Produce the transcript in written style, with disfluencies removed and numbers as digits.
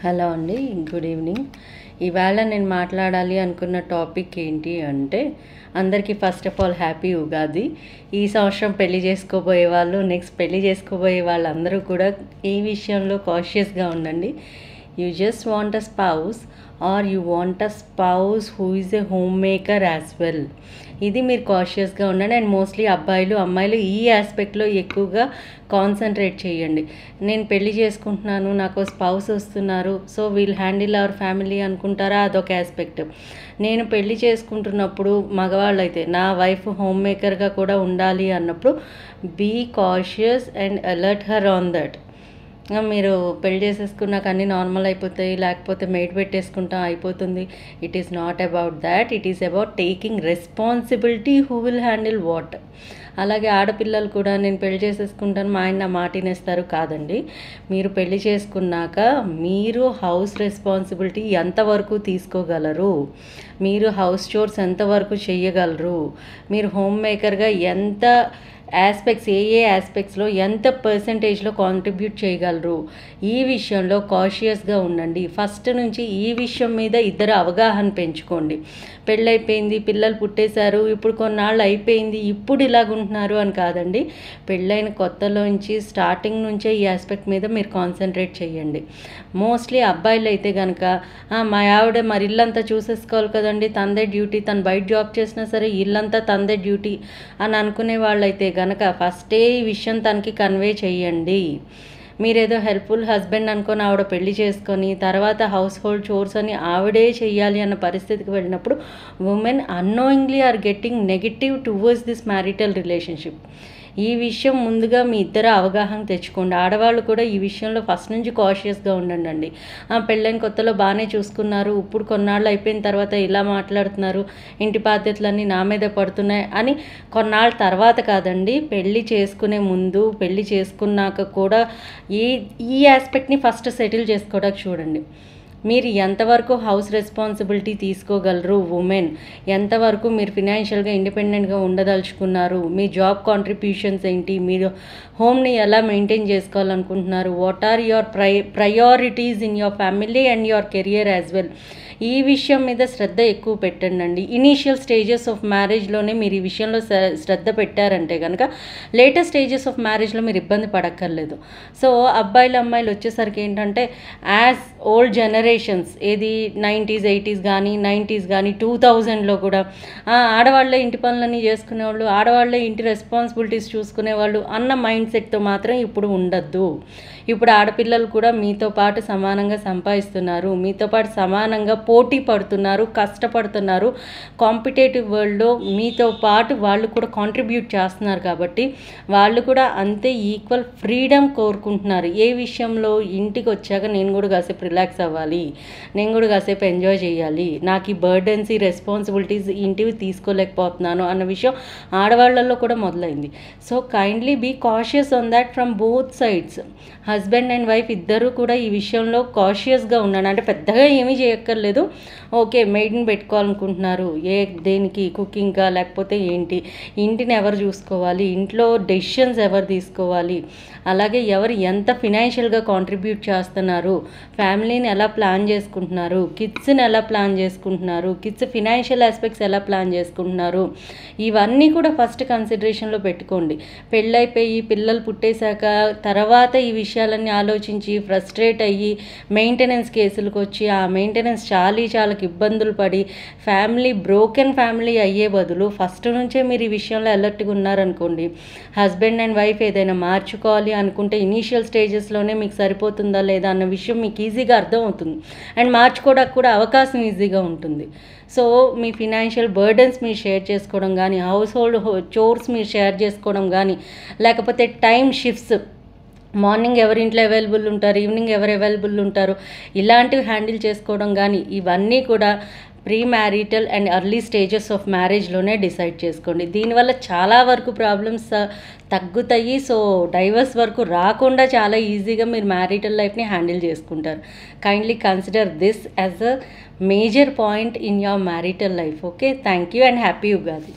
Hello అండి, good evening. ఇవాళ నేను మాట్లాడాలి అనుకున్న టాపిక్ ఏంటి అంటే, అందరికీ first of all happy Ugadi. ఈ సంవత్సరం పెళ్లి చేసుకోబోయే వాళ్ళు, నెక్స్ట్ పెళ్లి చేసుకోబోయే వాళ్ళందరూ కూడా ఈ విషయంలో కాషియస్గా ఉండండి. You just want a spouse are you want a spouse who is a home maker as well. ఇది మీరు కాషియస్గా ఉండండి. అండ్ మోస్ట్లీ అబ్బాయిలు అమ్మాయిలు ఈ ఆస్పెక్ట్లో ఎక్కువగా కాన్సన్ట్రేట్ చేయండి. నేను పెళ్లి చేసుకుంటున్నాను, నాకు స్పౌస్ వస్తున్నారు, so we'll handle our family అనుకుంటారా, అదొక ఆస్పెక్ట్. నేను పెళ్లి చేసుకుంటున్నప్పుడు మగవాళ్ళు అయితే నా వైఫ్ హోమ్ మేకర్గా కూడా ఉండాలి అన్నప్పుడు be cautious and alert her on that. మీరు పెళ్లి చేసేసుకున్నాక అన్నీ నార్మల్ అయిపోతాయి, లేకపోతే మెయిడ్ పెట్టేసుకుంటాం అయిపోతుంది. It is not about that. It is about taking responsibility who will handle what. అలాగే ఆడపిల్లలు కూడా నేను పెళ్లి చేసేసుకుంటాను, మా ఆయన నా మాట వినేస్తారు కాదండి. మీరు పెళ్లి చేసుకున్నాక మీరు హౌస్ రెస్పాన్సిబిలిటీ ఎంతవరకు తీసుకోగలరు, మీరు హౌస్ చోర్స్ ఎంతవరకు చేయగలరు, మీరు హోమ్ మేకర్గా ఎంత ఆస్పెక్ట్స్ ఏ ఆస్పెక్ట్స్లో ఎంత పర్సంటేజ్లో కాంట్రిబ్యూట్ చేయగలరు, ఈ విషయంలో కాషియస్గా ఉండండి. ఫస్ట్ నుంచి ఈ విషయం మీద ఇద్దరు అవగాహన పెంచుకోండి. పెళ్ళైపోయింది, పిల్లలు పుట్టేశారు, ఇప్పుడు కొన్నాళ్ళు అయిపోయింది, ఇప్పుడు ఇలాగుంటున్నారు అని కాదండి. పెళ్ళైన కొత్తలోంచి స్టార్టింగ్ నుంచే ఈ ఆస్పెక్ట్ మీద మీరు కాన్సన్ట్రేట్ చేయండి. మోస్ట్లీ అబ్బాయిలు అయితే కనుక మా ఆవిడ మరి ఇల్లంతా చూసేసుకోవాలి కదండి, తనదే డ్యూటీ, తను బయట జాబ్ చేసినా సరే ఇల్లంతా తనదే డ్యూటీ అని అనుకునే వాళ్ళైతే కనుక ఫస్టే ఈ విషయం తనకి కన్వే చేయండి. మీరేదో హెల్ప్ఫుల్ హస్బెండ్ అనుకొని ఆవిడ పెళ్లి చేసుకొని తర్వాత హౌస్ హోల్డ్ చోర్స్ అని ఆవిడే చెయ్యాలి అన్న పరిస్థితికి వెళ్ళినప్పుడు women annoyingly are getting negative towards this marital relationship. ఈ విషయం ముందుగా మీ ఇద్దరు అవగాహన తెచ్చుకోండి. ఆడవాళ్ళు కూడా ఈ విషయంలో ఫస్ట్ నుంచి కాషియస్గా ఉండండి. పెళ్ళైన కొత్తలో బాగానే చూసుకున్నారు, ఇప్పుడు కొన్నాళ్ళు అయిపోయిన తర్వాత ఇలా మాట్లాడుతున్నారు, ఇంటి బాధ్యతలన్నీ నా మీద పడుతున్నాయి అని కొన్నాళ్ళ తర్వాత కాదండి, పెళ్ళి చేసుకునే ముందు, పెళ్ళి చేసుకున్నాక కూడా ఈ ఆస్పెక్ట్ని ఫస్ట్ సెటిల్ చేసుకోవడానికి చూడండి. మీరు ఎంతవరకు హౌస్ రెస్పాన్సిబిలిటీ తీసుకోగలరు, ఉమెన్ ఎంతవరకు మీరు ఫినాన్షియల్గా ఇండిపెండెంట్గా ఉండదలుచుకున్నారు, మీ జాబ్ కాంట్రిబ్యూషన్స్ ఏంటి, మీరు హోమ్ని ఎలా మెయింటైన్ చేసుకోవాలనుకుంటున్నారు, what are your priorities in your family and your career as well. ఈ విషయం మీద శ్రద్ధ ఎక్కువ పెట్టండి. ఇనీషియల్ స్టేజెస్ ఆఫ్ మ్యారేజ్లోనే మీరు ఈ విషయంలో శ్రద్ధ పెట్టారంటే కనుక లేటెస్ట్ స్టేజెస్ ఆఫ్ మ్యారేజ్లో మీరు ఇబ్బంది పడక్కర్లేదు. సో అబ్బాయిలు అమ్మాయిలు వచ్చేసరికి ఏంటంటే యాజ్ ఓల్డ్ జనరేషన్స్, ఏది 90s 80s కానీ 90s కానీ 2000లో కూడా ఆడవాళ్ళే ఇంటి పనులన్నీ చేసుకునేవాళ్ళు, ఆడవాళ్ళే ఇంటి రెస్పాన్సిబిలిటీస్ చూసుకునేవాళ్ళు అన్న మైండ్ సెట్తో మాత్రం ఇప్పుడు ఉండద్దు. ఇప్పుడు ఆడపిల్లలు కూడా మీతో పాటు సమానంగా సంపాదిస్తున్నారు, మీతో పాటు సమానంగా పోటీ పడుతున్నారు, కష్టపడుతున్నారు. కాంపిటేటివ్ వరల్డ్లో మీతో పాటు వాళ్ళు కూడా కాంట్రిబ్యూట్ చేస్తున్నారు కాబట్టి వాళ్ళు కూడా అంతే ఈక్వల్ ఫ్రీడమ్ కోరుకుంటున్నారు. ఏ విషయంలో ఇంటికి వచ్చాక నేను కూడా కాసేపు రిలాక్స్ అవ్వాలి, నేను కూడా కాసేపు ఎంజాయ్ చేయాలి, నాకు ఈ బర్డెన్స్ ఈ రెస్పాన్సిబిలిటీస్ ఇంటివి తీసుకోలేకపోతున్నాను అన్న విషయం ఆడవాళ్ళల్లో కూడా మొదలైంది. So kindly be cautious on that from both sides. Husband and wife ఇద్దరు కూడా ఈ విషయంలో కాషియస్గా ఉన్నాను. అంటే పెద్దగా ఏమీ చేయక్కర్లేదు, ఓకే మెయిడ్ని పెట్టుకోవాలనుకుంటున్నారు, దేనికి కుకింగ్గా లేకపోతే ఏంటి, ఇంటిని ఎవరు చూసుకోవాలి, ఇంట్లో డెసిషన్స్ ఎవరు తీసుకోవాలి, అలాగే ఎవరు ఎంత ఫినాన్షియల్గా కాంట్రిబ్యూట్ చేస్తున్నారు, ఫ్యామిలీని ఎలా ప్లాన్ చేసుకుంటున్నారు, కిడ్స్ని ఎలా ప్లాన్ చేసుకుంటున్నారు, కిడ్స్ ఫినాన్షియల్ ఆస్పెక్ట్స్ ఎలా ప్లాన్ చేసుకుంటున్నారు, ఇవన్నీ కూడా ఫస్ట్ కన్సిడరేషన్లో పెట్టుకోండి. పెళ్ళైపోయి పిల్లలు పుట్టేశాక తర్వాత ఈ విషయాలన్నీ ఆలోచించి ఫ్రస్ట్రేట్ అయ్యి మెయింటెనెన్స్ కేసులకు వచ్చి ఆ మెయింటెనెన్స్ చాలా ఇబ్బందులు పడి బ్రోకెన్ ఫ్యామిలీ అయ్యే బదులు ఫస్ట్ నుంచే మీరు ఈ విషయంలో అలర్ట్గా ఉన్నారనుకోండి, హస్బెండ్ అండ్ వైఫ్ ఏదైనా మార్చుకోవాలి అనుకుంటే ఇనీషియల్ స్టేజెస్లోనే మీకు సరిపోతుందా లేదా అన్న విషయం మీకు ఈజీగా అర్థమవుతుంది. అండ్ మార్చుకోవడానికి కూడా అవకాశం ఈజీగా ఉంటుంది. సో మీ ఫినాన్షియల్ బర్డెన్స్ మీరు షేర్ చేసుకోవడం కానీ, హౌస్ హోల్డ్ చోర్స్ మీరు షేర్ చేసుకోవడం కానీ, లేకపోతే టైం షిఫ్ట్స్, మార్నింగ్ ఎవరి ఇంట్లో అవైలబుల్ ఉంటారు, ఈవినింగ్ ఎవరు అవైలబుల్ ఉంటారు, ఇలాంటివి హ్యాండిల్ చేసుకోవడం కానీ, ఇవన్నీ కూడా premarital and early stages of మ్యారేజ్లోనే డిసైడ్ చేసుకోండి. దీనివల్ల చాలా వరకు ప్రాబ్లమ్స్ తగ్గుతాయి. సో డైవర్స్ వరకు రాకుండా చాలా ఈజీగా మీరు మ్యారిటల్ లైఫ్ని హ్యాండిల్ చేసుకుంటారు. Kindly consider this as a major point in your marital life. Okay, thank you and happy Ugadi.